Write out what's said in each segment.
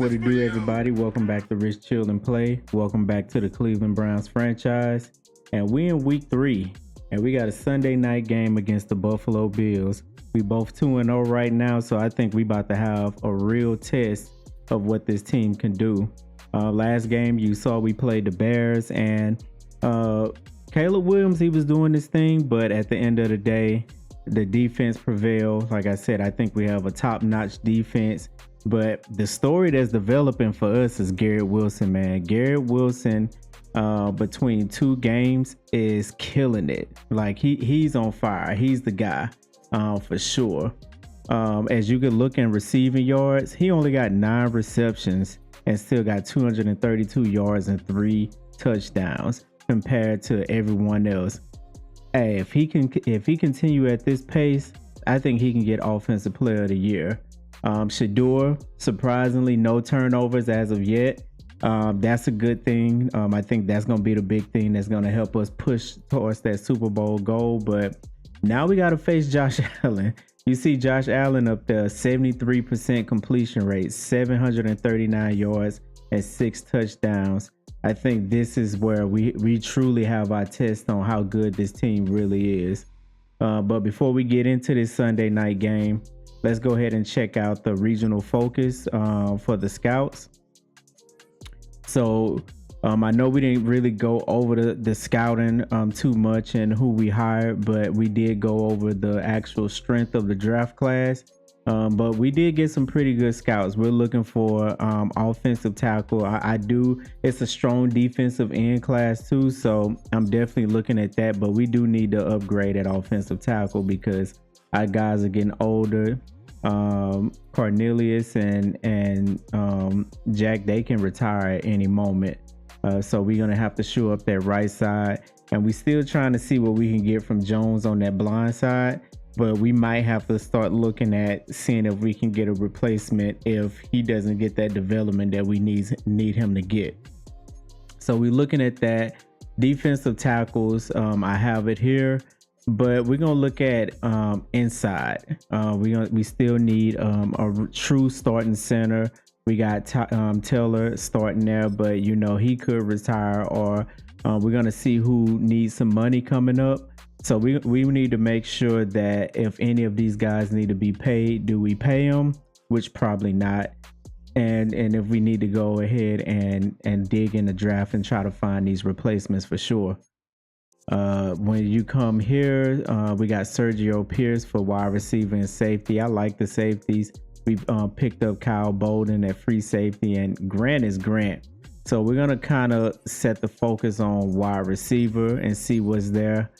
What it do, everybody? Welcome back to Rich Chill and Play. Welcome back to the Cleveland Browns franchise. And we in week 3, and we got a Sunday night game against the Buffalo Bills. We both 2-0 right now, so I think we about to have a real test of what this team can do. Last game, you saw we played the Bears, and Caleb Williams, he was doing this thing, but at the end of the day, the defense prevailed. Like I said, I think we have a top-notch defense. But the story that's developing for us is Garrett Wilson, man. Garrett Wilson, between 2 games, is killing it. Like he's on fire. He's the guy, for sure. As you could look in receiving yards, he only got 9 receptions and still got 232 yards and 3 touchdowns compared to everyone else. Hey, if he continue at this pace, I think he can get Offensive Player of the Year. Shedeur, surprisingly, no turnovers as of yet. That's a good thing. I think that's going to be the big thing that's going to help us push towards that Super Bowl goal. But now we got to face Josh Allen. You see Josh Allen up there, 73% completion rate, 739 yards and 6 touchdowns. I think this is where we truly have our test on how good this team really is. But before we get into this Sunday night game, let's go ahead and check out the regional focus for the scouts. So I know we didn't really go over the scouting too much and who we hired, but we did go over the actual strength of the draft class. But we did get some pretty good scouts. We're looking for offensive tackle. It's a strong defensive end class too, so I'm definitely looking at that. But we do need to upgrade at offensive tackle because our guys are getting older. Cornelius and Jack, they can retire at any moment. So we're going to have to shore up that right side. And we're still trying to see what we can get from Jones on that blind side. But we might have to start looking at seeing if we can get a replacement if he doesn't get that development that we need him to get. So we're looking at that. Defensive tackles, I have it here. But we're gonna look at inside. We still need a true starting center. We got Taylor starting there, but you know he could retire, or we're gonna see who needs some money coming up. So we need to make sure that if any of these guys need to be paid, do we pay them? Which probably not. And if we need to go ahead and dig in the draft and try to find these replacements for sure. When you come here, we got Sergio Pierce for wide receiver and safety. I like the safeties. We picked up Kyle Bolden at free safety, and Grant is Grant. So we're gonna kind of set the focus on wide receiver and see what's there,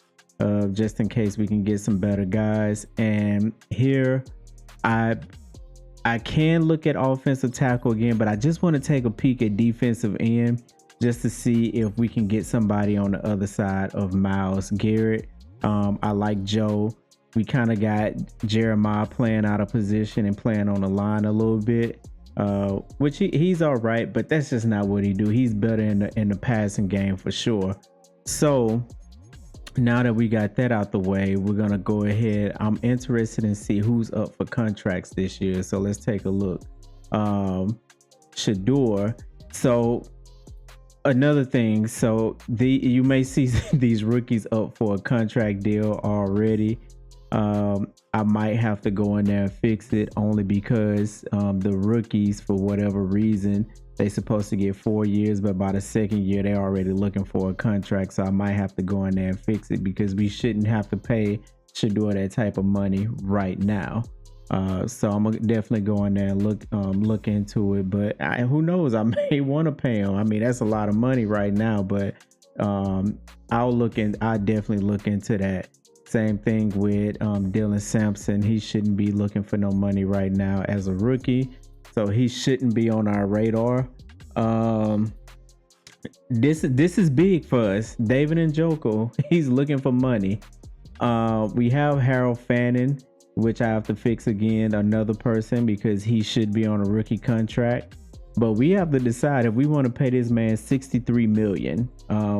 just in case we can get some better guys. And here, I can look at offensive tackle again, but I just want to take a peek at defensive end, just to see if we can get somebody on the other side of Myles Garrett. I like Joe. We kind of got Jeremiah playing out of position and playing on the line a little bit, which he's all right, but that's just not what he do. He's better in the passing game for sure. So now that we got that out the way, we're going to go ahead. I'm interested in see who's up for contracts this year. So let's take a look. Shedeur. So another thing, so you may see these rookies up for a contract deal already. I might have to go in there and fix it only because the rookies, for whatever reason, they supposed to get 4 years, but by the second year they're already looking for a contract. So I might have to go in there and fix it because we shouldn't have to pay Shedeur that type of money right now. So I'm gonna definitely go in there and look into it, but who knows, I may want to pay him. I mean, that's a lot of money right now, but I'll definitely look into that. Same thing with Dylan Sampson. He shouldn't be looking for no money right now as a rookie, so he shouldn't be on our radar. This is big for us. David Njoku, he's looking for money. We have Harold Fannin, which I have to fix again, another person, because he should be on a rookie contract. But we have to decide if we want to pay this man $63 million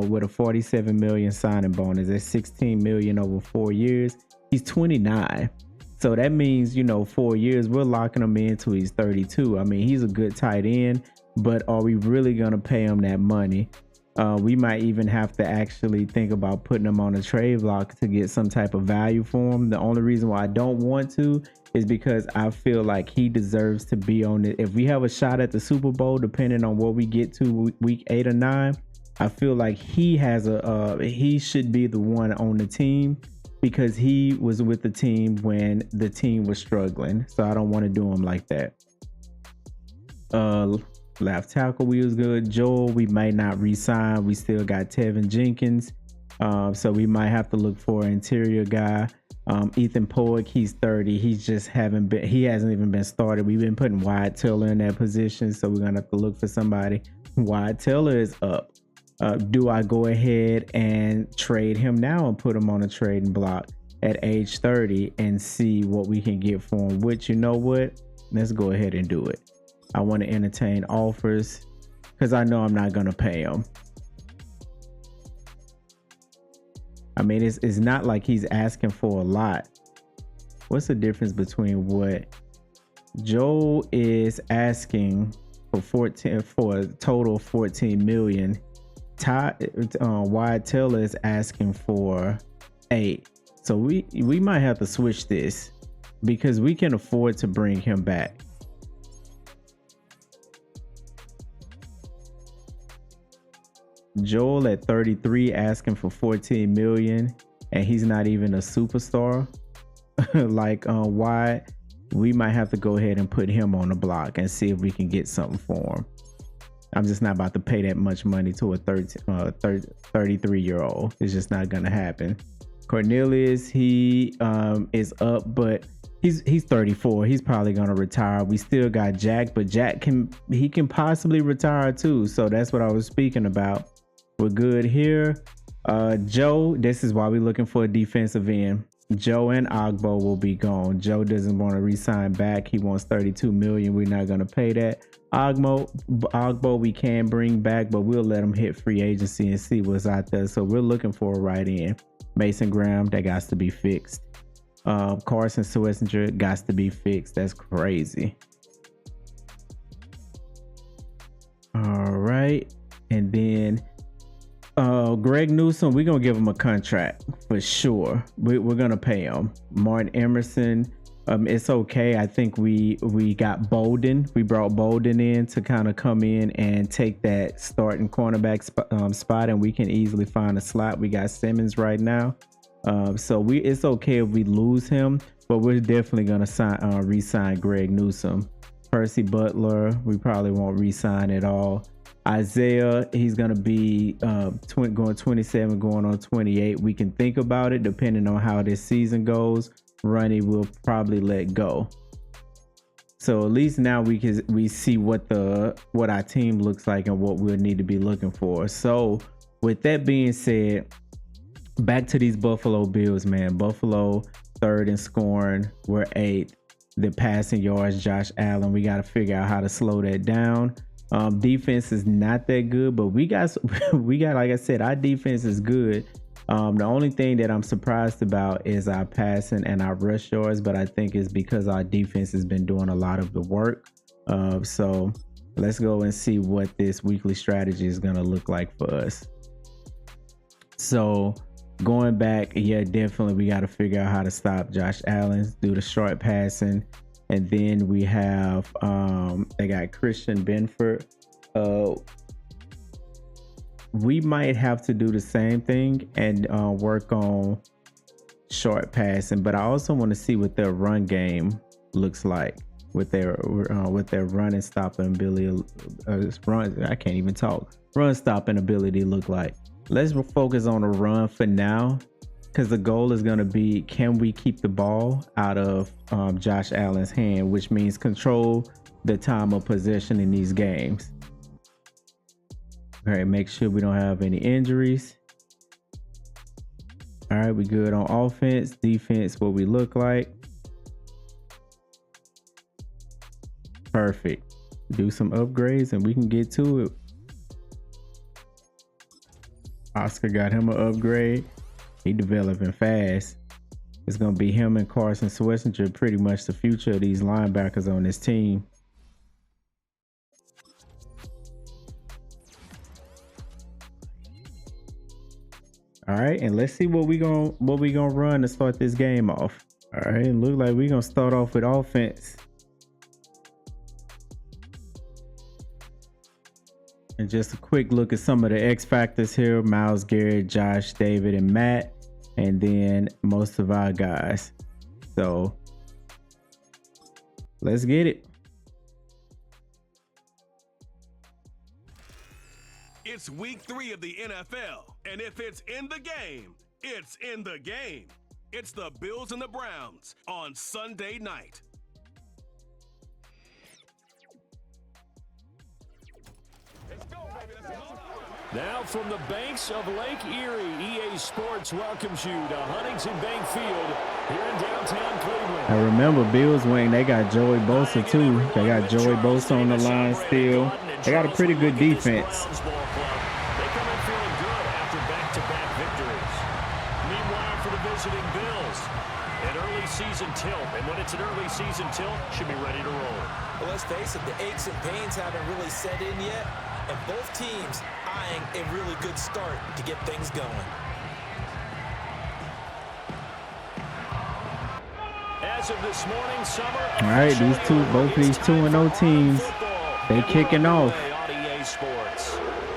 with a $47 million signing bonus. That's $16 million over 4 years. He's 29. So that means, 4 years, we're locking him in till he's 32. I mean, he's a good tight end, but are we really going to pay him that money? We might even have to actually think about putting him on a trade block to get some type of value for him. The only reason why I don't want to is because I feel like he deserves to be on it. If we have a shot at the Super Bowl, depending on what we get to week 8 or 9, I feel like he should be the one on the team, because he was with the team when the team was struggling. So I don't want to do him like that. Left tackle, we was good. Joel, we might not re-sign. We still got Tevin Jenkins. So we might have to look for an interior guy. Ethan Poick, he's 30. He hasn't even been started. We've been putting Wyatt Teller in that position, so we're gonna have to look for somebody. Wyatt Teller is up. Do I go ahead and trade him now and put him on a trading block at age 30 and see what we can get for him? Which, you know what? Let's go ahead and do it. I want to entertain offers because I know I'm not going to pay him. I mean, it's not like he's asking for a lot. What's the difference between what Joe is asking for a total of 14 million? Wyatt Teller is asking for 8. So we might have to switch this because we can afford to bring him back. Joel at 33 asking for 14 million, and he's not even a superstar like Wyatt. We might have to go ahead and put him on the block and see if we can get something for him. I'm just not about to pay that much money to a 33-year-old. It's just not gonna happen. Cornelius, he is up, but he's 34. He's probably gonna retire. We still got Jack, but Jack can possibly retire too. So that's what I was speaking about. We're good here. Joe, this is why we're looking for a defensive end. Joe and Ogbo will be gone. Joe doesn't want to re-sign back. He wants 32 million. We're not going to pay that. Ogbo we can bring back, but we'll let him hit free agency and see what's out there. So we're looking for a right end. Mason Graham, that got to be fixed. Carson Swessinger got to be fixed. That's crazy. All right. And then Greg Newsome, we're gonna give him a contract for sure. We're gonna pay him. Martin Emerson, it's okay. I think we got Bolden. We brought Bolden in to kind of come in and take that starting cornerback spot, and we can easily find a slot. We got Simmons right now, so it's okay if we lose him, but we're definitely gonna re-sign Greg Newsome. Percy Butler, we probably won't re-sign at all. Isaiah, he's going to be going 27, going on 28. We can think about it depending on how this season goes. Ronnie will probably let go. So at least now we see what our team looks like and what we'll need to be looking for. So with that being said, back to these Buffalo Bills, man. Buffalo 3rd in scoring. We're 8th. The passing yards, Josh Allen. We got to figure out how to slow that down. Defense is not that good, but we got like I said, our defense is good. The only thing that I'm surprised about is our passing and our rush yards, but I think it's because our defense has been doing a lot of the work. So let's go and see what this weekly strategy is going to look like for us. So going back, yeah, definitely we got to figure out how to stop Josh Allen, do the short passing. And then we have they got Christian Benford. We might have to do the same thing and work on short passing, but I also want to see what their run game looks like with their run and stopping ability. Run stopping ability look like. Let's focus on the run for now, because the goal is going to be, can we keep the ball out of Josh Allen's hand, which means control the time of possession in these games. All right, make sure we don't have any injuries. All right, we good on offense. Defense, what we look like. Perfect. Do some upgrades and we can get to it. Oscar got him an upgrade. He developing fast. It's going to be him and Carson Schlesinger, pretty much the future of these linebackers on this team. All right, and let's see what we gonna run to start this game off. All right, it looks like we're gonna start off with offense. And just a quick look at some of the X factors here: Myles Garrett, Josh, David, and Matt, and then most of our guys. So let's get it. It's week 3 of the NFL, and if it's in the game, it's in the game. It's the Bills and the Browns on Sunday night. Let's go, baby. Let's go. Now from the banks of Lake Erie, EA Sports welcomes you to Huntington Bank Field here in downtown Cleveland. I remember Bills wing, they got Joey Bosa too. They got Joey Bosa on the line still. They got a pretty good defense. They come in feeling good after back-to-back victories. Meanwhile, for the visiting Bills, an early season tilt. And when it's an early season tilt, should be ready to roll. Well, let's face it, the aches and pains haven't really set in yet. And both teams eyeing a really good start to get things going. As of this morning, summer. All right, both these 2-0 teams, they kicking off.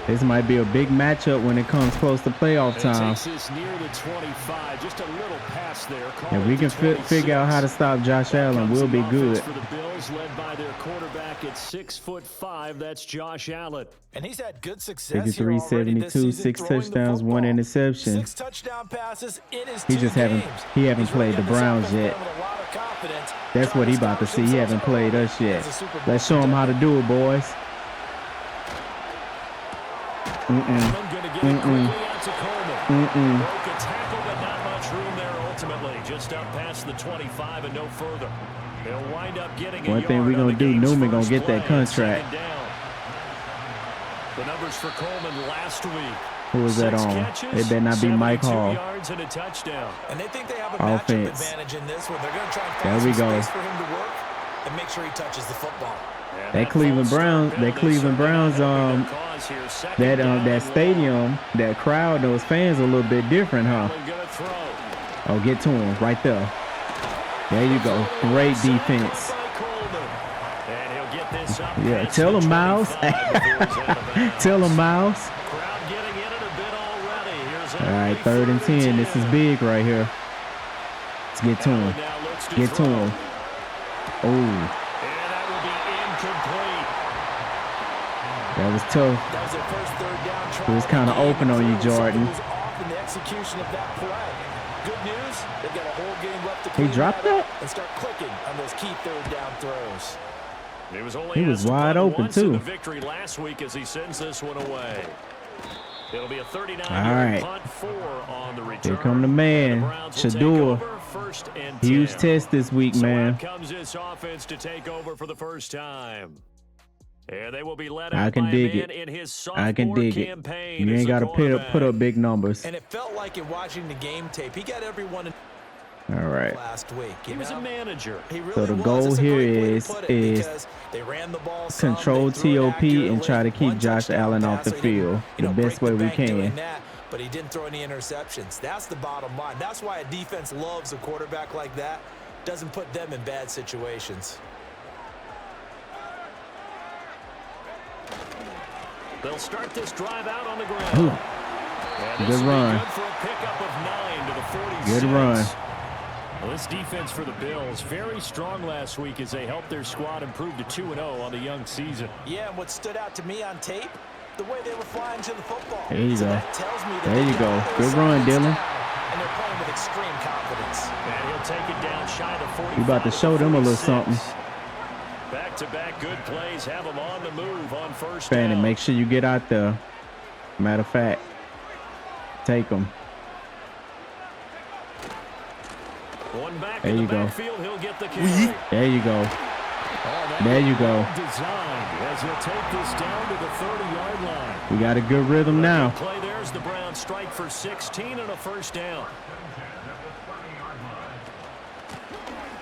This might be a big matchup when it comes close to playoff time. Near the 25, just a little pass there. If we can figure out how to stop Josh Allen, we'll be good. For the Bills, led by their quarterback at 6'5", that's Josh Allen. And he's had good success 53, 72, 6 touchdowns, 1 interception. 6 touchdown passes in his He just haven't played the Browns yet. That's what he about to see. He haven't played us yet. Let's show him how to do it, boys. Broke a tackle, but not much room there ultimately. Just up past the 25 and no further. They'll wind up getting one thing we're going to do, Newman going to get that contract. The numbers for Coleman last week. Who was that on? It better not be Mike Hall. Yards and a touchdown. And they think they have a matchup advantage in this one. They're going to try and find some space for him to work and make sure he touches the football. That Cleveland Browns, that stadium, that crowd, those fans are a little bit different, huh? Oh, get to him right there. There you go. Great defense. Yeah, tell him, Miles. Tell him, Miles. All right, 3rd and 10. This is big right here. Let's get to him. Get to him. Oh. That was tough. That was their first 3rd down try. It was kind of open on you, Jordan. Off in the execution of that play. Good news, they've got a whole game left to He dropped that and start clicking on those key 3rd down throws. He was wide open too. The victory last week as he sends this one away. It'll be a 39-yard punt, 4 on the return. Here come the man, Shedeur. Huge test this week, man. Comes this offense to take over for the first time. And they will be led I can dig it. I can dig it. You ain't got to put up big numbers. And it felt like in watching the game tape, he got everyone. All right. Last week, he was a manager. So the goal here is control TOP and try to keep Josh Allen off the field the best way we can. But he didn't throw any interceptions. That's the bottom line. That's why a defense loves a quarterback like that. Doesn't put them in bad situations. They'll start this drive out on the ground. Good run. Good for a pickup of 9 to the 46. Good run. Well, this defense for the Bills, very strong last week as they helped their squad improve to 2-0 on the young season. Yeah, and what stood out to me on tape, the way they were flying to the football. There you go. That tells me that there you go. Good run, Dylan. And they're playing with extreme confidence. And he'll take it down shy of 45. You about to show them a little something. Back-to-back good plays have them on the move on first down. down. Make sure you get out there. Matter of fact, take them. One back there in you the go. Backfield, he'll get the carry. There you go. There you go. Designed as he'll take this down to the 30-yard line. We got a good rhythm now. Play there's the Browns strike for 16 and a first down.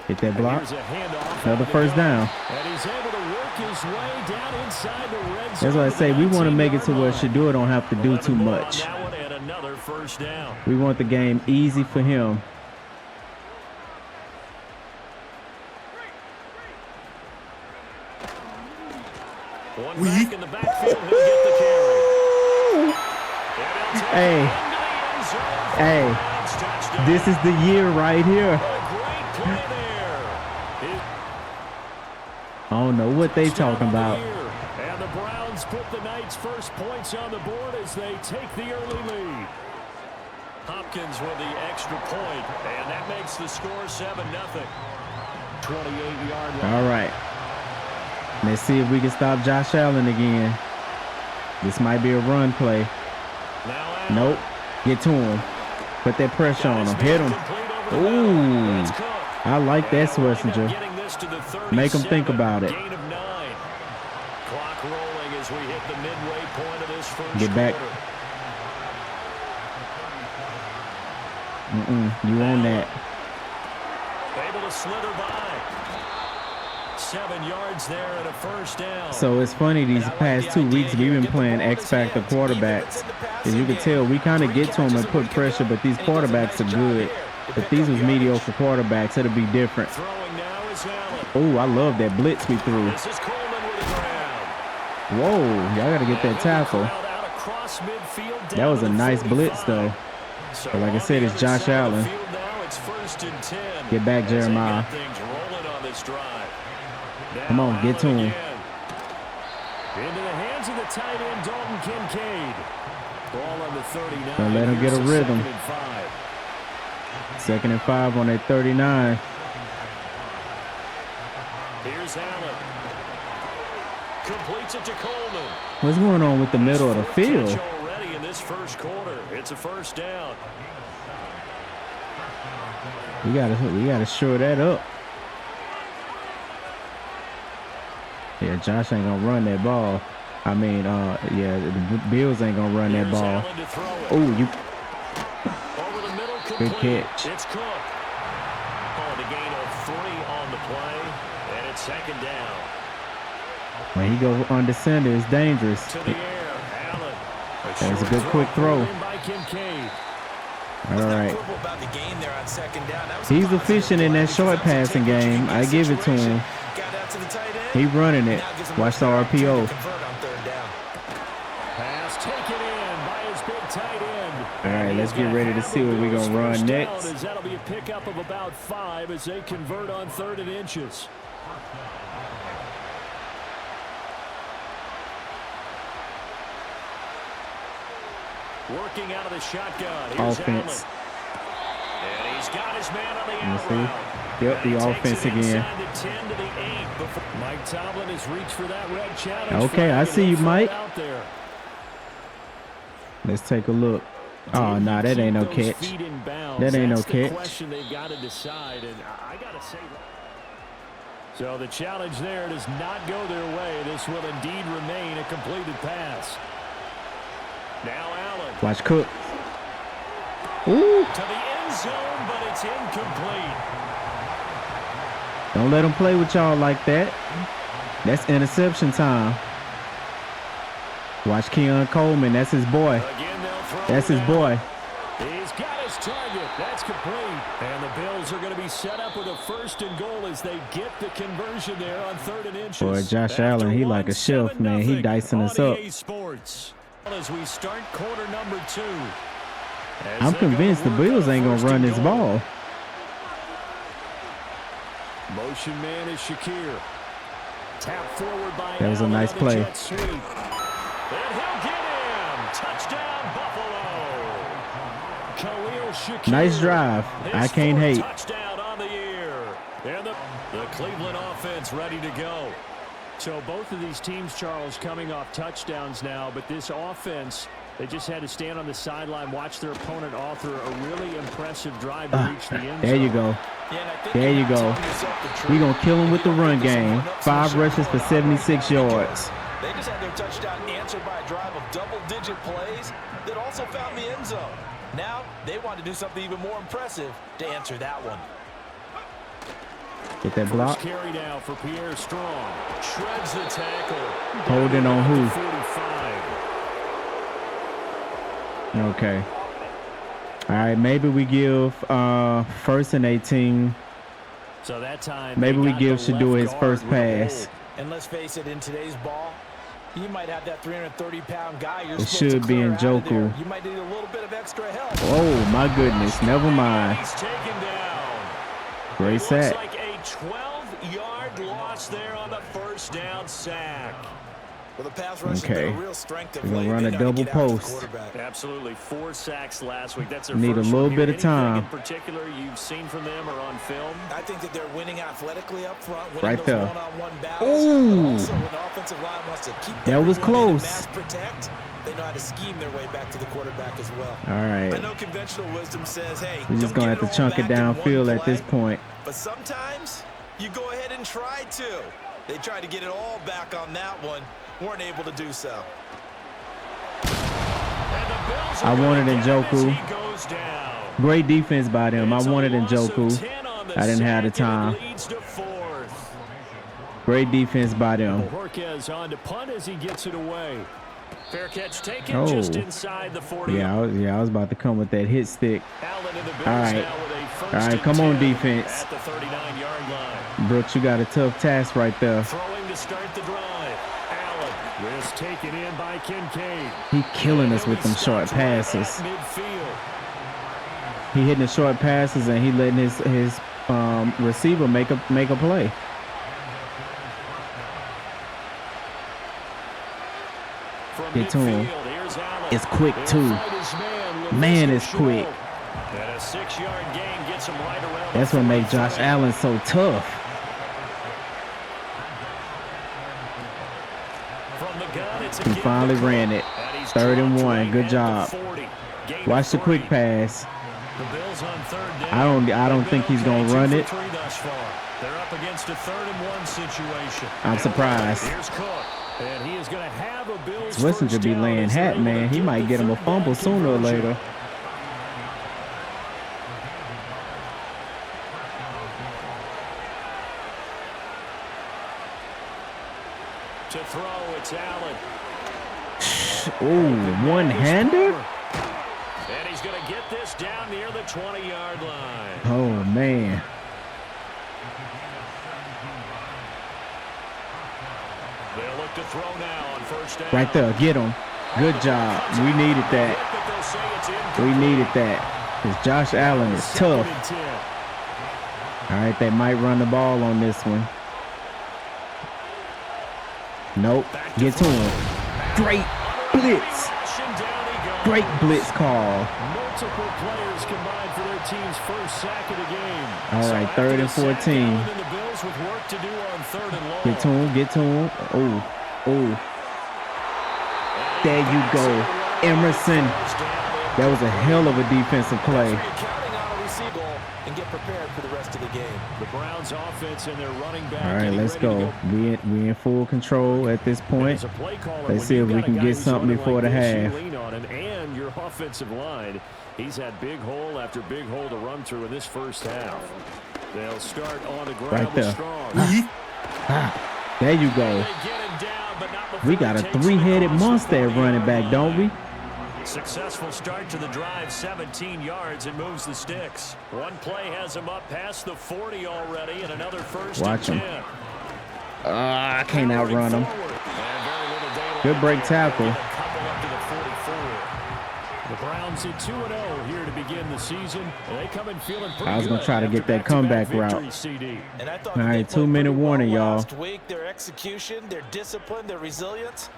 Hit that block. Here's a handoff Another on the first go. down. And he's able to work his way down inside the red zone. That's what I say. We want to make it to where 19-yard line. Shedeur don't have to do 11 too more on much. that one, and another first down. We want the game easy for him. One back in the backfield, he'll get the carry. Hey, hey, this is the year right here. Great play there. I don't know what they talking about. And the Browns put the Knights' first points on the board as they take the early lead. Hopkins with the extra point, and that makes the score 7-0. 28-yard line. All right. Let's see if we can stop Josh Allen again. This might be a run play. Nope. Get to him. Put that pressure on him. Hit him. Ooh. I like that, Swessinger. Make him think about it. Gain of 9. Clock rolling as we hit the midway point of this first Get back. You own that. Able to slither by. 7 yards there and a first down. So it's funny, these past 2 weeks we've been playing X-Factor quarterbacks. As you can tell, we kind of get to them and put pressure, but these quarterbacks are good. If these was mediocre quarterbacks, it'll be different. Oh, I love that blitz we threw. Whoa, y'all got to get that tackle. That was a nice blitz, though. But like I said, it's Josh Allen. Get back, Jeremiah. Come on, get to him. Into the hands of the tight end, Dalton Kincaid. Ball on the 39. Don't let him get a rhythm. 2nd and 5 on that 39. Here's Allen. Completes it to Coleman. What's going on with the middle of the field? Already in this first quarter. It's a first down. We gotta shore that up. Yeah, Josh ain't gonna run that ball. I mean, yeah, the Bills ain't gonna run that ball. Oh, you. Good catch. It's Cook. Oh, the gain of 3 on the play, and it's 2nd down. When he go under center, it's dangerous. To the air, Allen. That's a good quick throw. By Kincaid. All right. He's efficient in that short passing game. I give it to him. He running it. Watch the RPO. Pass taken in by his big tight end. All right, let's get ready to see what we're going to run next. That'll be a pickup of about 5 as they convert on 3rd and inches. Working out of the shotgun. Here's Offense. Allen. And he's got his man on the Let me out see. route. Yep, the offense again. Mike Tomlin has reached for that red challenge. Okay, I see you, Mike. Out there. Let's take a look. Oh, nah, that ain't no catch. That ain't no catch. Question they've got to decide, and I got to say that. So the challenge there does not go their way. This will indeed remain a completed pass. Now Allen. Watch Cook. Ooh. To the end zone, but it's incomplete. Don't let him play with y'all like that. That's interception time. Watch Keon Coleman. That's his boy. That's his boy. He's got his target. That's complete. And the Bills are going to be set up with a 1st and goal as they get the conversion there on 3rd and inches. Boy, Josh Allen, he like a chef, man. He dicing us up. As we start quarter number 2. I'm convinced the Bills ain't going to run this ball. Motion man is Shedeur. Tap forward by That was a nice play. And he'll get him. Touchdown, Buffalo. Khalil Shedeur. Nice drive. I can't hate. Touchdown on the year. And the Cleveland offense ready to go. So both of these teams, Charles, coming off touchdowns now, but this offense, they just had to stand on the sideline, watch their opponent author a really impressive drive to reach the end zone. There you go. There you go. We're going to kill him with the run game. 5 rushes for 76 yards. They just had their touchdown answered by a drive of double-digit plays that also found the end zone. Now, they want to do something even more impressive to answer that one. Get that block. First carry now for Pierre Strong. Shreds the tackle. Holding on who? 45. Okay. All right, maybe we give 1st and 18. So that time maybe we give Shedeur his first pass. And let's face it, in today's ball, you might have that 330-pound guy. It should be in Joku. You might need a little bit of extra help. Oh my goodness! Never mind. He's taken down. Great sack. Looks like a 12-yard loss there on the first down sack. Well, the pass rush Okay. has been a real strength of We're gonna late. run They a know to double get after the post. quarterback. Absolutely, 4 sacks last week. That's their Need a first little one bit here. of time. Anything in particular you've seen from them or on film? I think that they're winning athletically up front, winning Right those there. one-on-one battles. Ooh. But also, when the offensive line wants to keep That was everyone in and close. mass protect, they know how to scheme their way back to the quarterback as well. All I right. know conventional wisdom says, hey, We're just don't gonna get have to all chunk it back in one downfield at this play. point. But sometimes you go ahead and try to. They tried to get it all back on that one, weren't able to do so. I wanted Njoku. Great defense by them. I wanted Njoku. I didn't have the time. Great defense by them. Jorquez on to punt as he gets it away. Fair catch taken Oh. just inside the 40. Yeah, I was about to come with that hit stick. Allen in the Bills All right. now with a first All right, and come on, 10 defense. At the 39-yard line. Brooks, you got a tough task right there. Throwing to start the drive. Allen. Risk taken in by Kincaid. He killing us with them short passes. Midfield. He hitting the short passes and he letting his receiver make a play. From Get to him. midfield, here's Allen. It's quick too. Inside his Man, Laviska it's quick. Shenault. And a 6-yard gain gets him right around That's the what makes 45. Josh Allen so tough. From the gun, it's a He give finally to Cook. ran it. And he's 3rd and dropped 1. right Good at job. the 40. Gain Watch of the quick 3. pass. The Bills on 3rd down. I don't think he's gonna run it. 2 for 3 thus far. They're up against a 3rd and 1 situation. I'm surprised. Here's Cook, and he is going to have a Bills Wilson first could be down laying as they're hat, able to man. He get might the get him a 3rd fumble down sooner or conversion. later. To throw, it's Allen. Ooh, one-hander? And he's going to get this down near the 20-yard line. Oh, man. They'll look to throw now on first down. Right there. Get him. Good job. We needed that. But they'll say it's We incomplete. needed that. Because Josh Allen is tough. 2nd and 10. All right, they might run the ball on this one. Nope. Get to him. Great blitz. Rushing down he goes. Great blitz call. Multiple players combined for their team's first sack of the game. All right, after 3rd the and sack, 14. Allen and the Bills with work to do on 3rd and long. Get to him. Get to him. Oh, oh. There you go. Emerson. That was a hell of a defensive play. You're counting on a receiver goal and get prepared for the rest of the game. The Browns offense and their running back. All right, getting let's ready to go. We in full control at this point. As a play caller, Let's when see you've if we got a can guy get who's something running before like the this, half. you lean on him and your offensive line. He's had big hole after big hole to run through in this first half. They'll start on the ground Right with there. Strong. There you go. They get him down, but not before We got he a takes the 3-headed cross monster at before the running back, don't we? Successful start to the drive, 17 yards, and moves the sticks. One play has him up past the 40 already, and another first Watch and him. 10. I can't outrun him. Forward. And very little daylight Good break there. tackle. Get a couple up to the 44. The Browns at 2-0 here to begin the season. They come in feeling pretty I was gonna good try to after get that back-to-back comeback route. victories, CD. And I thought All that right, they played 2-minute pretty warning, well y'all. last week. Their execution, their discipline, their resilience,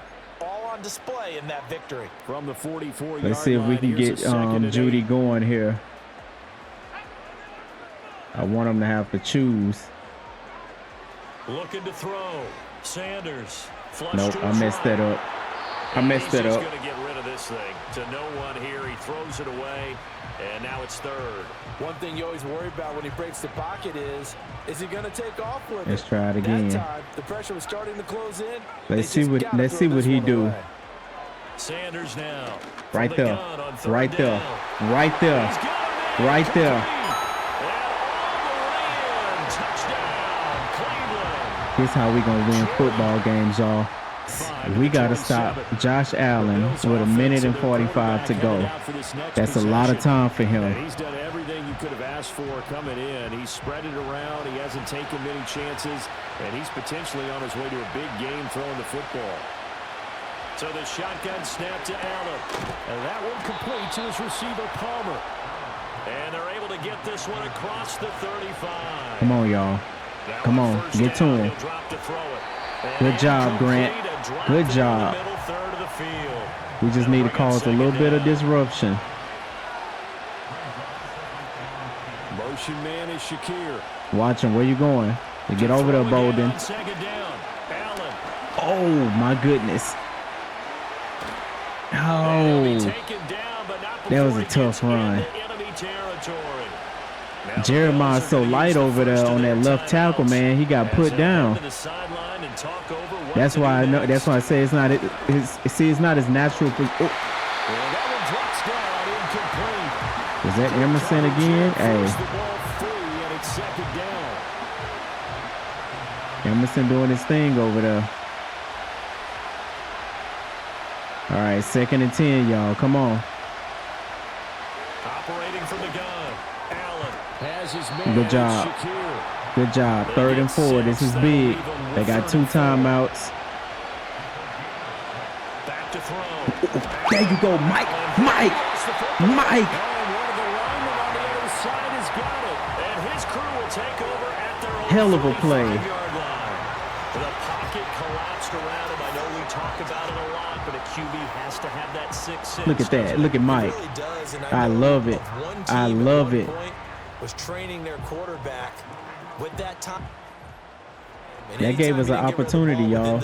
all on display in that victory. From the 44-yard Let's see if we can get Judy going here. I want him to have to choose. Looking to throw. Sanders. Flush Nope, to I his messed right. that up. I messed that He's up. just going to get rid of this thing. To no one here. He throws it away, and now it's 3rd. One thing you always worry about when he breaks the pocket is he going to take off with Let's it? try it again. That time, the pressure was starting to close in. Let's see what he do. Sanders now. Right from the there. gun on 3rd Right there. down. Right there. He's got him in. Right there. And all the way in. Touchdown. Here's how we gonna win football games, y'all. We gotta stop Josh Allen with 1 minute and 45 to go. That's a lot of time for him. And he's done everything you could have asked for coming in. He's spread it around. He hasn't taken many chances, and he's potentially on his way to a big game throwing the football. So the shotgun snap to Allen, and that one complete to his receiver Palmer. And they're able to get this one across the 35. Come on, y'all. Come on, get to him. Good job, Grant. Good job. We just need to cause a little bit of disruption. Motion man is Shedeur. Watch him. Where you going? Get over there, Bolden. Oh, my goodness. Oh, that was a tough run. Jeremiah's so light over there on that left tackle, man. He got put down. That's why I know. That's why I say it's not. It's not his natural. Oh. Is that Emerson again? Hey, Emerson doing his thing over there. All right, 2nd and 10, y'all. Come on. Operating from the gun. Allen has his man. Good job. Good job. 3rd and 4. This is big. They got 2 timeouts. Back to throw. There you go, Mike. Mike. And one of the linemen on the other side has got it. And his crew will take over at their own Hell of a play. 35-yard line. The pocket collapsed around him. I know we talk about it a lot, but a QB has to have that 6'6". Look at that. Look at Mike. I love it. I love it. Was training their quarterback with that time. That gave us an opportunity, y'all.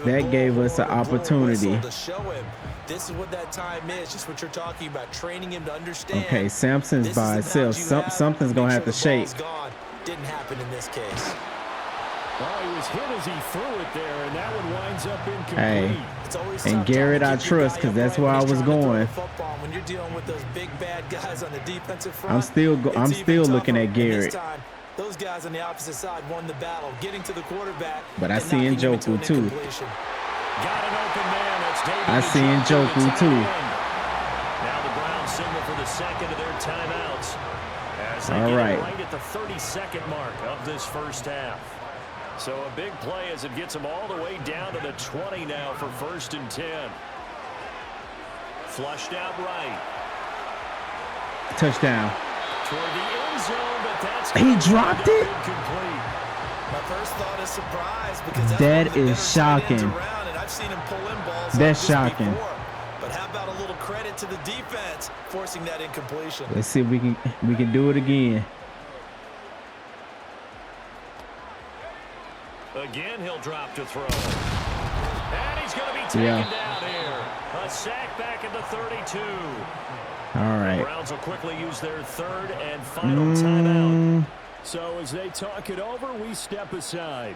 That gave us an opportunity. To show him this is what that time is, just what you're talking about, training him to understand. Okay, Sampson's by himself. Something's gonna have to shake. Didn't happen in this case. Oh, he was hit as he threw it there, and that one winds up incomplete. Hey, and Garrett I trust, because that's where I was going. When you're dealing with those big bad guys on the defensive front, I'm still looking at Garrett. Those guys on the opposite side won the battle, getting to the quarterback. But I see Njoku too. Got an open man. That's David. I see Njoku too. Now the Browns signal for the second of their timeouts. As they All right. right at the 32nd mark of this first half. So a big play as it gets them all the way down to the 20 now for 1st and 10. Flushed out right. Touchdown. Toward the end zone, but that's He dropped it? incomplete. My first thought is surprise because That is shocking. And I've seen him pull in balls That's like this shocking. before. But how about a little credit to the defense forcing that incompletion? Let's see if we can do it again. Again, he'll drop to throw. And he's going to be taken down here. A sack back at the 32. All right. The Browns will quickly use their 3rd and final timeout. So as they talk it over, we step aside.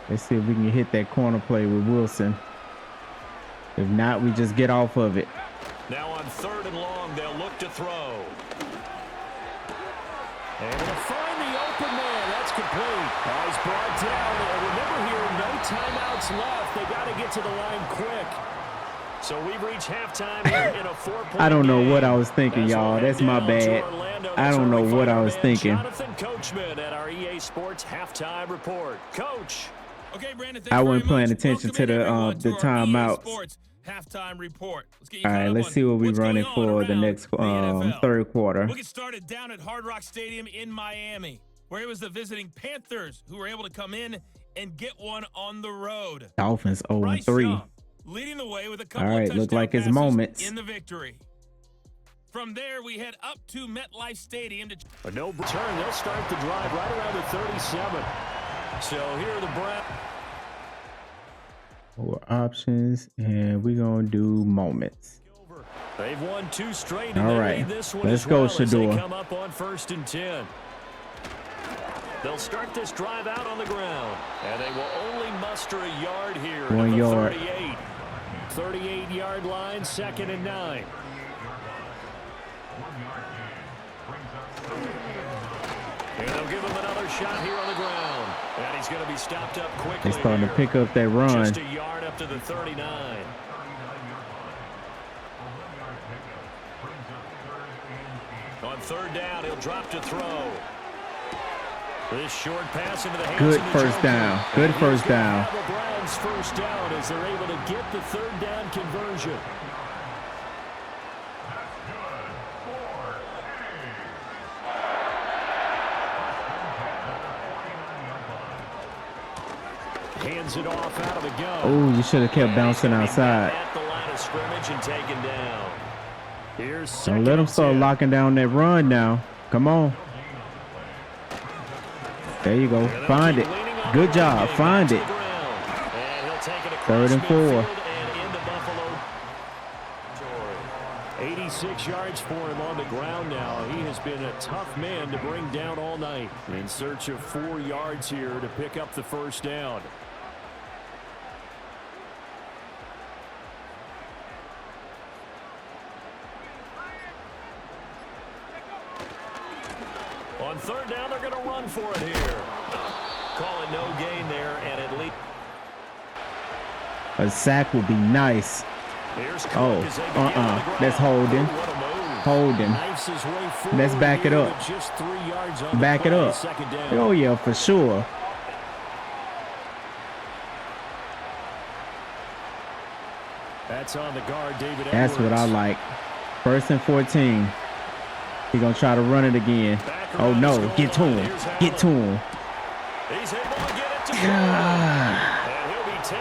Let's see if we can hit that corner play with Wilson. If not, we just get off of it. Now on 3rd and long, they'll look to throw. Able to find the open man. That's complete. He's brought down. Remember here, no timeouts left. They got to get to the line quick. So we've reached halftime in a 4-point I don't know game. what I was thinking, y'all. That's my bad. I don't know what I was thinking. Jonathan Coachman at our EA Sports halftime report. Coach. Okay, Brandon, I wasn't paying attention to the timeouts. Halftime report. All right, let's see what we're running for the next 3rd quarter. We'll get started down at Hard Rock Stadium in Miami, where it was the visiting Panthers who were able to come in and get one on the road. Dolphins 0-3. Leading the way with a couple All right, of look like it's touchdown passes moments in the victory. From there, we head up to MetLife Stadium to A no return. They'll start the drive right around the 37. So here are the Browns. More options, and we're gonna do moments. They've won 2 straight. All right, let's go, Shedeur. They come up on 1st and 10. They'll start this drive out on the ground, and they will only muster a yard here. 1 yard. 38-yard line, 2nd and 9. And they'll give him another shot here on the ground. And he's going to be stopped up quickly. They're starting to pick up that run. Just a yard up to the 39. On third down, he'll drop to throw. This short pass into the hands Good of the first Joker. down. Good first down. The Browns first down as they're able to get the third down conversion. Hands it off out of the gun. Oh, you should have kept bouncing outside. At the line of scrimmage and taken down. Here's Don't let them start locking down that run now. Come on. There you go. Find it. Good job. Find it. 3rd and 4. 86 yards for him on the ground now. He has been a tough man to bring down all night. In search of 4 yards here to pick up the first down. On third down, they're going to run for it here. Call it no gain there, and at least A sack would be nice. Oh, that's holding. Holding. Let's back it up. Back it up. Oh, yeah, for sure. That's on the guard, David. That's what I like. 1st and 14. He's going to try to run it again. Oh, no. Get to him. Get to him.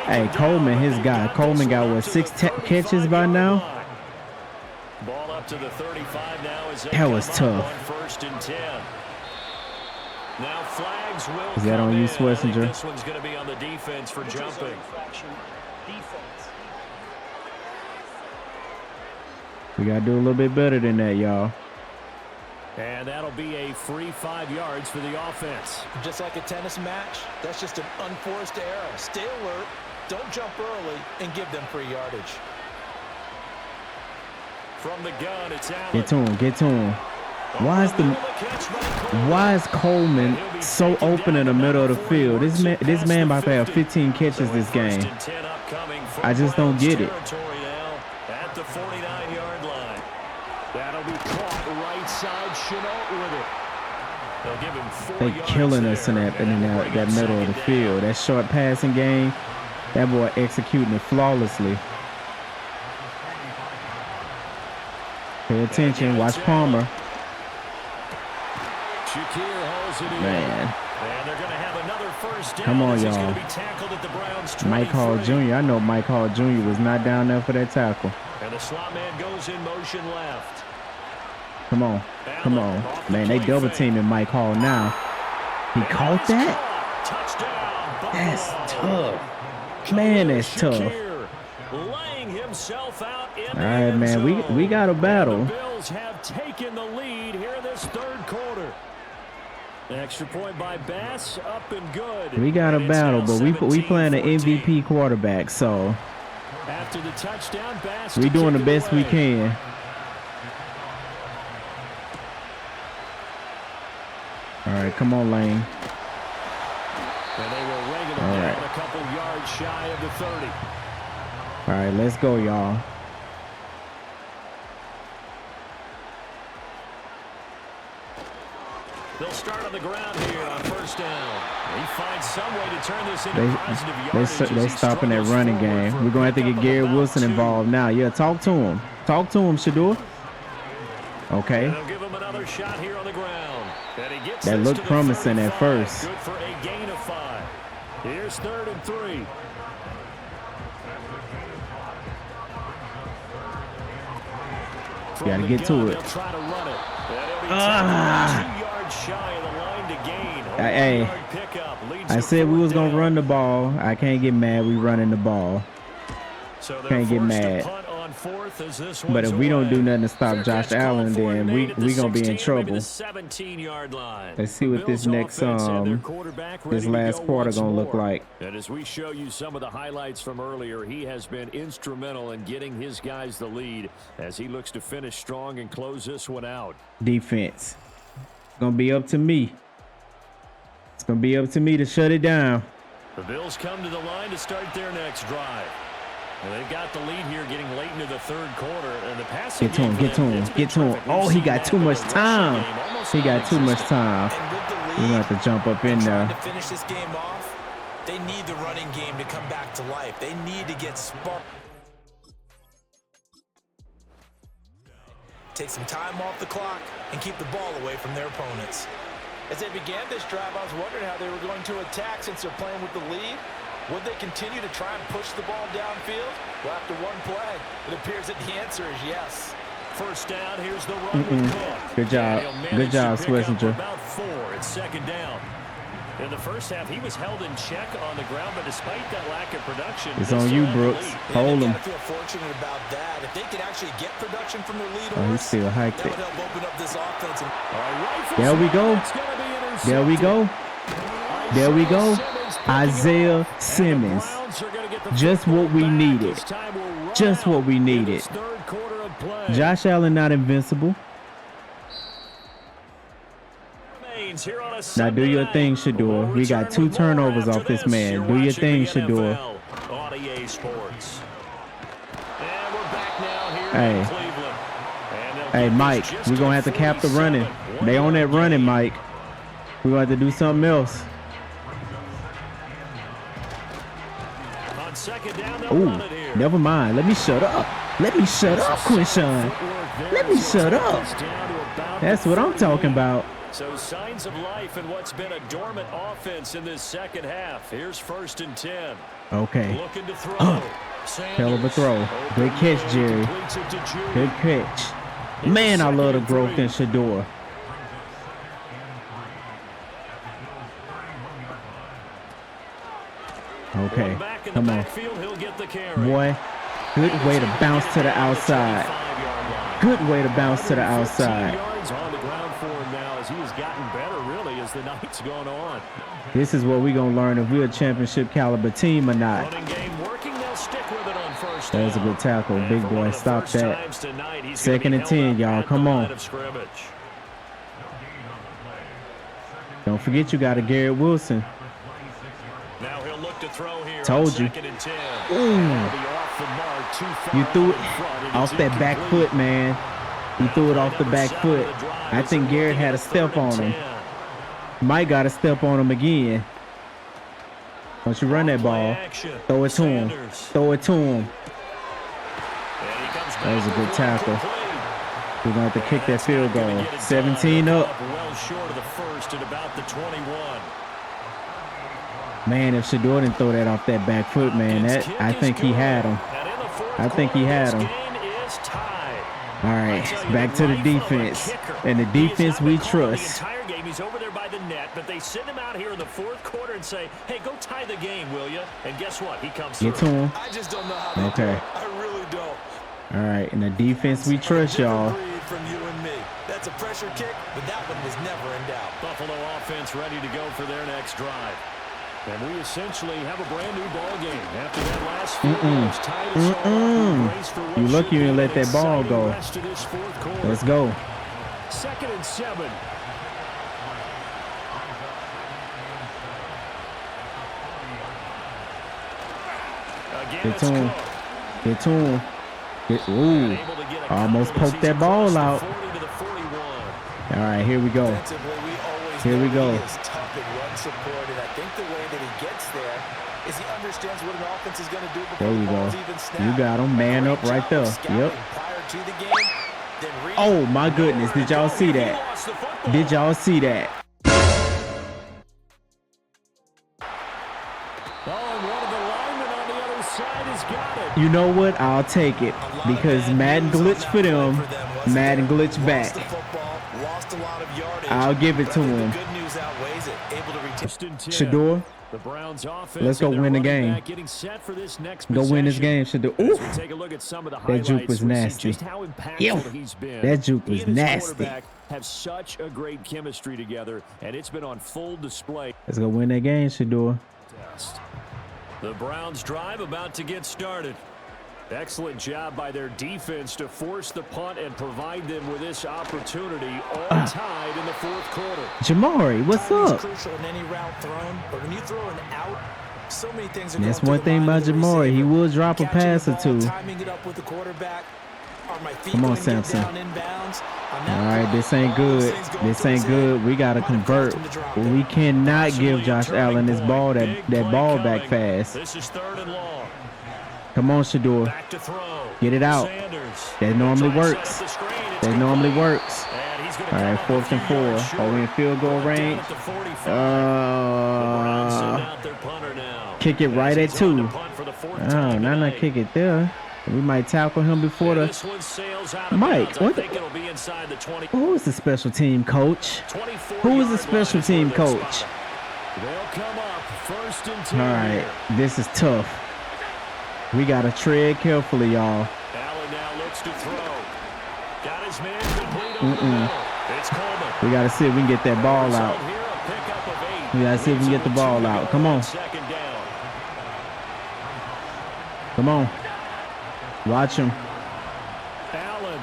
Hey, Coleman, his guy. Coleman got, what, 6 catches by now? Ball up to the 35 now. That was tough. First and 10. Now flags will Is that on you, Schlesinger? This one's going to be on the defense for jumping. We got to do a little bit better than that, y'all. And that'll be a free 5 yards for the offense. Just like a tennis match, that's just an unforced error. Stay alert, don't jump early, and give them free yardage. From the gun, it's Allen. Get to him. Get to him. Why is Coleman so open in the middle of the field? This man about to have 15 catches this game. I just don't get it. At the 49-yard line. That'll be caught right side. Shedeur with it. They'll give him 4 They yards killing there. us in that middle of the field. That short passing game, that boy executing it flawlessly. Pay attention. Watch Palmer. Man. And they're going to have another first down. Come on, He's y'all. going to be tackled at the Browns' Mike Hall 23. Jr. I know Mike Hall Jr. was not down there for that tackle. And the slot man goes in motion left. Come on. Come on. Man, they double teaming Mike Hall now. He caught that? Touchdown. That's tough. Man, that's tough. Shedeur laying himself out in All right, the man, end zone. we got a battle. The Bills have taken the lead here in this third quarter. An extra point by Bass, up and good. We got a And it's battle, now but we playing an 17-14. MVP quarterback, so After the touchdown, Bass we to doing the kick it best we away. can. All right, come on, Lane. And they will ring it All down right. a couple yards shy of the 30. All right, let's go, y'all. They'll start on the ground here on first down. He finds some way to turn this into positive yardage. They as he stopping that struggles running forward game. for We're gonna have to pickup get of Gary about Wilson 2. involved now. Yeah, talk to him. Talk to him, Shedeur. Okay. And they'll give him another shot here on the ground. And he gets That this looked to the promising at 35. first. Good for a gain of 5. Here's 3rd and 3. Gotta get to it. They'll try to run it. And he'll be 2 yards shy of the line to gain. Hey, 1-yard pickup leads I to said we 4th was gonna down. run the ball. I can't get mad. We running the ball. So they're Can't get forced to mad. punt on 4th as this But if one's we don't away. do nothing to stop Fair Josh catch called Allen, for then and we at the gonna be in 16, maybe trouble. the 17-yard line. Let's see what this Bills next offense and their quarterback this ready to last go quarter once gonna look more. like. And as we show you some of the highlights from earlier, he has been instrumental in getting his guys the lead as he looks to finish strong and close this one out. Defense. It's gonna be up to me. It's gonna be up to me to shut it down. The Bills come to the line to start their next drive. And they've got the lead here getting late into the third quarter. And the passing Get to him, get to him, get to him. Oh, he got too much time. He got too much time. We're gonna have to jump up in there. To finish this game off, they need the running game to come back to life. They need to get sparked. Take some time off the clock and keep the ball away from their opponents. As they began this drive, I was wondering how they were going to attack since they're playing with the lead. Would they continue to try and push the ball downfield? Well, after one play, it appears that the answer is yes. First down, here's the run with Cook. Good job. Good job, Schlesinger. About 4, it's second down. In the first half, he was held in check on the ground, but despite that lack of production, it's on you, Brooks. Hold him. I feel fortunate about that. If they could actually get production from their lead, he still hiked that it. would help open up this offense. There we go. There we go. There we go. Isaiah Simmons. Just what we needed. Just what we needed. Josh Allen not invincible. Now do your thing, Shedeur. We got 2 turnovers off this man. Do your thing, Shedeur. Hey, Mike, we're going to have to cap the running. They on that running, Mike. We're going to have to do something else. Ooh, never mind. Let me shut up. Let me shut up, Quinshawn. Let me shut up. That's what I'm talking about. So signs of life in what's been a dormant offense in this second half. Here's 1st and 10. Okay. Looking to throw. Hell of a throw. Good catch, Jerry. Good catch. Man, I love the growth in Shedeur. Okay, come on. Boy, good way to bounce to the outside. Good way to bounce to the outside. This is what we're going to learn if we're a championship caliber team or not. That was a good tackle. Big boy, stop that. 2nd and 10, y'all. Come on. Don't forget you got a Garrett Wilson. Now he'll look to throw here. Told you. Ooh. You threw it off that back foot, man. You threw it off the back foot. I think Garrett had a step on him. Mike got a step on him again. Once you run that ball, throw it to him. Throw it to him. That was a good tackle. We're going to have to kick that field goal. 17 up. Well short of the first at about the 21. Man, if Shedeur didn't throw that off that back foot, man, I think he had him. I think he had him. All right, back to the defense. And the defense we trust. He's over there by the net, but they send him out here in the 4th quarter and say, hey, go tie the game, will you? And guess what? He comes through. Get to him. I just don't know how they do it. I really don't. All right, and the defense we trust, y'all. From you and me. That's a pressure kick, but that one was never in doubt. Buffalo offense ready to go for their next drive. And we essentially have a brand new ball game after that last few games tied us all up. You lucky you didn't let that ball go. Let's go. 2nd and 7. Get to him. Get to him. Ooh. Almost poked that ball out. All right, here we go. Here we go. I think the way that he gets there is he understands what an offense is going to do before there you go. You got him. Man up right there. Yep. Oh, my goodness. Did y'all see that? Did y'all see that? You know what? I'll take it because Madden glitch for them. Madden glitch back. I'll give it to him. Shedeur, let's go win the game. Go win this game, Shedeur. Ooh, that juke was nasty. Yo, that juke was nasty. Have such a great chemistry together, and it's been on full display. Let's go win that game, Shedeur. The Browns drive about to get started. Excellent job by their defense to force the punt and provide them with this opportunity, all tied in the fourth quarter. Jamari, what's up? Crucial in any route thrown, but when you throw an out, so many things are That's going one thing about Jamari. He will drop a pass or two. Timing it up with the quarterback. Are my feet Come on, going to get Samson. down inbounds? All right, this ain't good. This ain't good. We got to convert. We cannot give Josh Allen this ball, that ball back fast. This is 3rd and long. Come on, Shedeur. Back to throw. Get it out. Sanders. That normally Tries to works. set up the screen. It's That complete. normally works. And he's gonna All right, come up 4th and a few 4. yards Are short. we in field goal Down range? at the 45. The Browns send out their punter now. Kick it right at As he's on 2. to punt for the 4th Oh, time not tonight. kick it there. We might tackle him before And the. this one sails out of Mike, bounds. what I the- think it'll be inside the 20. Who is the special team coach? 24 Who is the yard special line is where team they'll coach? spot it. They'll come up 1st and 10. All right, this is tough. We gotta tread carefully, y'all. Allen now looks to throw. Got his man complete over the middle. It's Coleman. We gotta see if we can get that ball out. Result here, a pickup of 8. We gotta see if we can get the ball out. Come on. 2nd down. Come on. Watch him. Allen.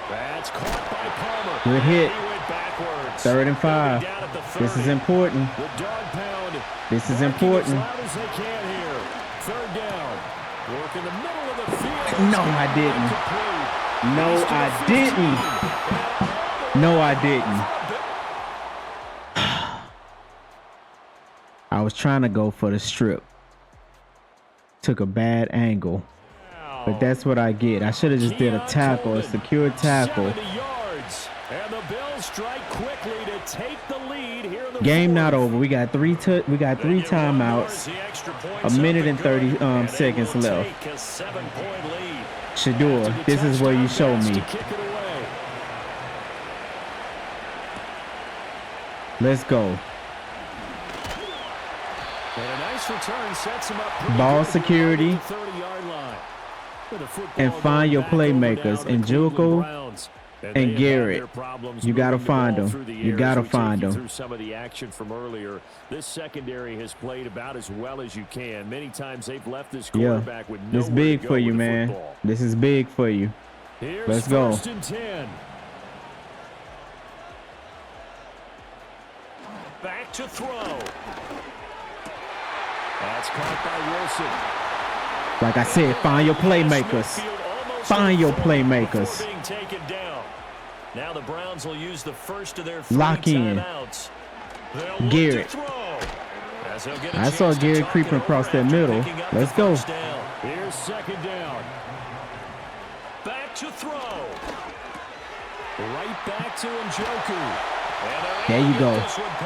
That's caught by Palmer. Good hit. He went backwards. 3rd and 5. Down at the This is 30. important. The dog pound. This is Barking important. As loud as they can here. 3rd down. Work in the middle of the field. No, I didn't. Incomplete. No, He's to I the didn't. 15. No, I didn't. I was trying to go for the strip. Took a bad angle. But that's what I get. I should have just did a tackle, a secure tackle. 70 yards. And the Bills strike quickly to take the lead here in the Game not fourth. over. We got three timeouts. A minute and 30 seconds left. Shedeur, this is where you show me. Let's go. Ball security. And find your playmakers. And Juco and Garrett. You got to find them. You got to find them. Through some of the action from earlier, this secondary has played about as well as you can. Many times they've left this quarterback with nowhere This is big to go for you, with the man. football. This is big for you. Here's Let's go. 1st and 10. Back to throw. That's caught by Wilson. Like I said, find your playmakers. Find your playmakers. Being taken down. Now the Browns will use the first of their Lock in. timeouts. They'll look Garrett. to throw. As they'll get a I saw chance to Garrett talk creeping it over across that after middle. picking up Let's the go. first down. Here's 2nd down. Back to throw. Right back to Njoku. There you go.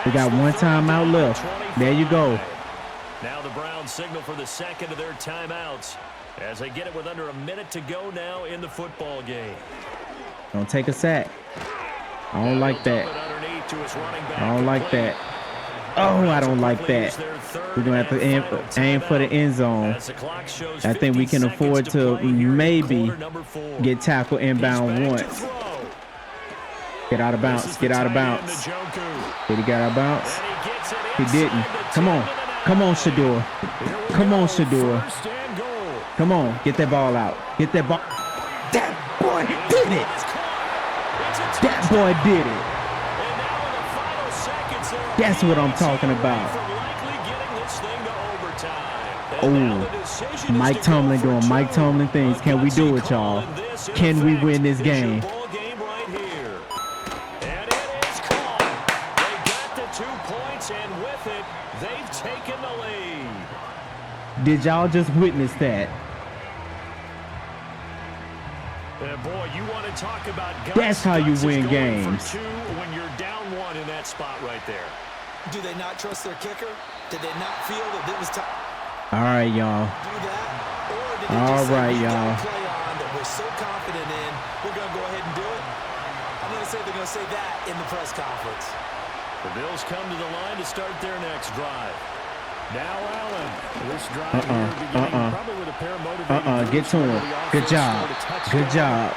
We got one timeout left. There you go. Now the Browns signal for the second of their timeouts as they get it with under a minute to go now in the football game. Don't take a sack. I don't like that. I don't like that. Oh, I don't like that. We're going to have to aim for the end zone. I think we can afford to maybe get tackled inbound once. Get out of bounds. Get out of bounds. Did he get out of bounds? He didn't. Come on. Come on, Shedeur. Come on, Shedeur. Come on. Get that ball out. Get that ball. That boy did it. That boy did it. That's what I'm talking about. Oh, Mike Tomlin doing Mike Tomlin things. Can we do it, y'all? Can we win this game? Did y'all just witness that? Boy, you want to talk about that's how you win games. When you're down 1 in that spot right there. Do they not trust their kicker? Did they not feel that it was time? All right, y'all. Do that? Or did they All just say, right, we got y'all. a play on that we're so confident in, we're going to go ahead and do it? I'm going to say they're going to say that in the press conference. The Bills come to the line to start their next drive. Now Allen. This drive here beginning probably with a pair of motivated Get to him. Good job. Good job.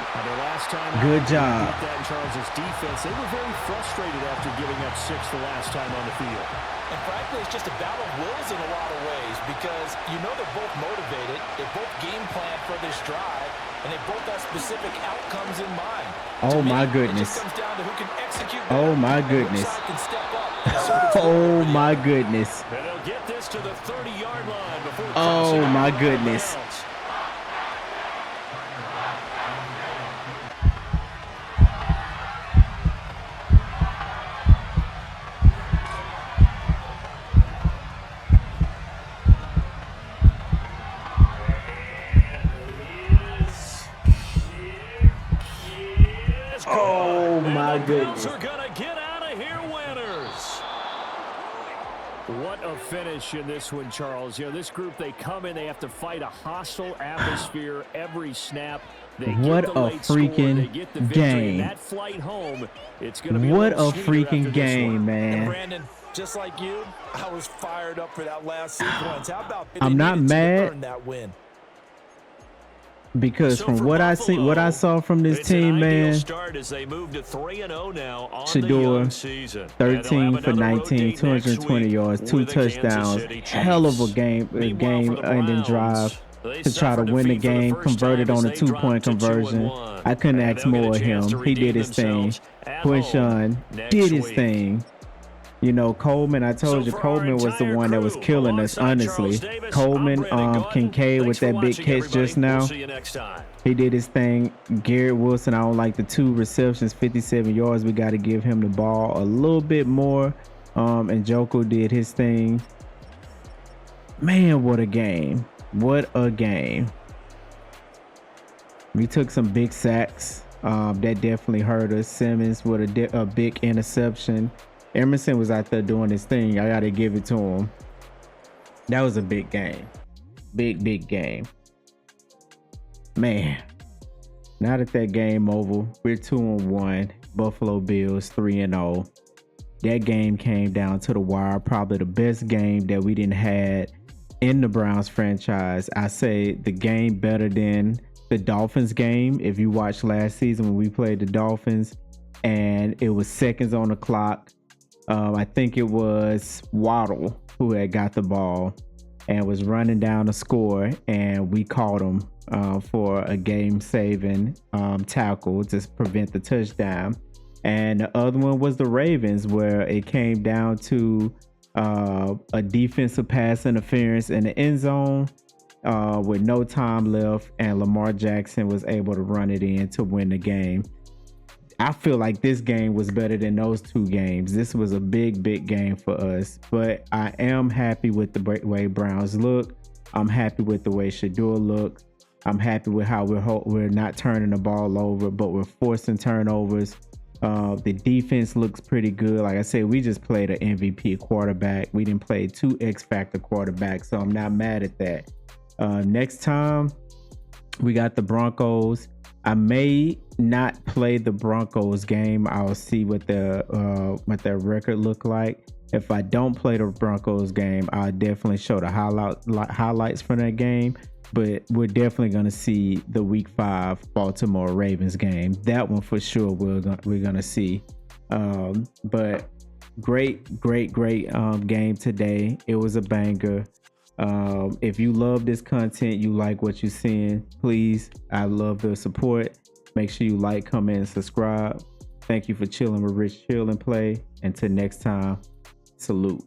Good job. That Charles' defense, they were very frustrated after giving up 6 the last time on the field. And frankly, it's just a battle of wills in a lot of ways because you know they're both motivated, they both game plan for this drive, and they both have specific outcomes in mind. Oh my goodness. It just comes down to who can execute Oh better, my and goodness. which side can step up and assert its Oh authority. my goodness. And they'll get this to the 30-yard line before Oh crossing my out of goodness. bounds. Oh my Bills goodness. are gonna get out of here winners. What a finish in this one, Charles. You know, this group, they come in, they have to fight a hostile atmosphere every snap. They What get the a late score, freaking they get the victory, game. and that flight home, it's gonna be What a little sweeter freaking after this game, one. And man. Brandon, just like you, I was fired up for that last sequence. How about I'm not mad. earn that win? Because So from for what Buffalo, I saw from this it's an team, ideal man, start as they move to 3-0 now on the Shedeur, young season. And 13 they'll for have another 19, road date 220 next yards, week 2 with the Kansas touchdowns. City Hell of a Chiefs. game for the ending Browns, drive they to try to suffered win the defeat for the game, first converted time on as a they 2-point dropped to conversion. 2-1. I couldn't And ask they'll get more a of chance him. to He did redeem his thing. themselves at Quinshawn home next did his week. thing. You know, Coleman, I told you, So for Coleman our was the entire one that was crew, killing us, alongside honestly. Charles Davis, Coleman, I'm Brandon Gaudin. Kincaid Thanks with for that big watching, catch everybody. just now. We'll see you next time. He did his thing. Garrett Wilson, I don't like the 2 receptions, 57 yards. We got to give him the ball a little bit more. And Joko did his thing. Man, what a game. What a game. We took some big sacks. That definitely hurt us. Simmons with a big interception. Emerson was out there doing his thing. I got to give it to him. That was a big game. Big game. Man, now that game over, we're 2-1. Buffalo Bills 3-0. That game came down to the wire. Probably the best game that we didn't had in the Browns franchise. I say the game better than the Dolphins game. If you watched last season when we played the Dolphins and it was seconds on the clock, I think it was Waddle who had got the ball and was running down the score, and we caught him for a game-saving tackle to prevent the touchdown. And the other one was the Ravens, where it came down to a defensive pass interference in the end zone with no time left, and Lamar Jackson was able to run it in to win the game. I feel like this game was better than those 2 games. This was a big game for us, but I am happy with the way Browns look. I'm happy with the way Shedeur looks. I'm happy with how we're not turning the ball over, but we're forcing turnovers. The defense looks pretty good. Like I said, we just played an MVP quarterback. We didn't play 2 X-Factor quarterbacks, so I'm not mad at that. Next time, we got the Broncos. I may not play the Broncos game. I'll see what their record look like. If I don't play the Broncos game, I'll definitely show the highlights from that game. But we're definitely going to see the Week 5 Baltimore Ravens game. That one for sure we're going to see. But great game today. It was a banger. If you love this content, you like what you're seeing, please, I love the support. Make sure you like, comment, and subscribe. Thank you for chilling with Rich Chill and Play. Until next time, salute.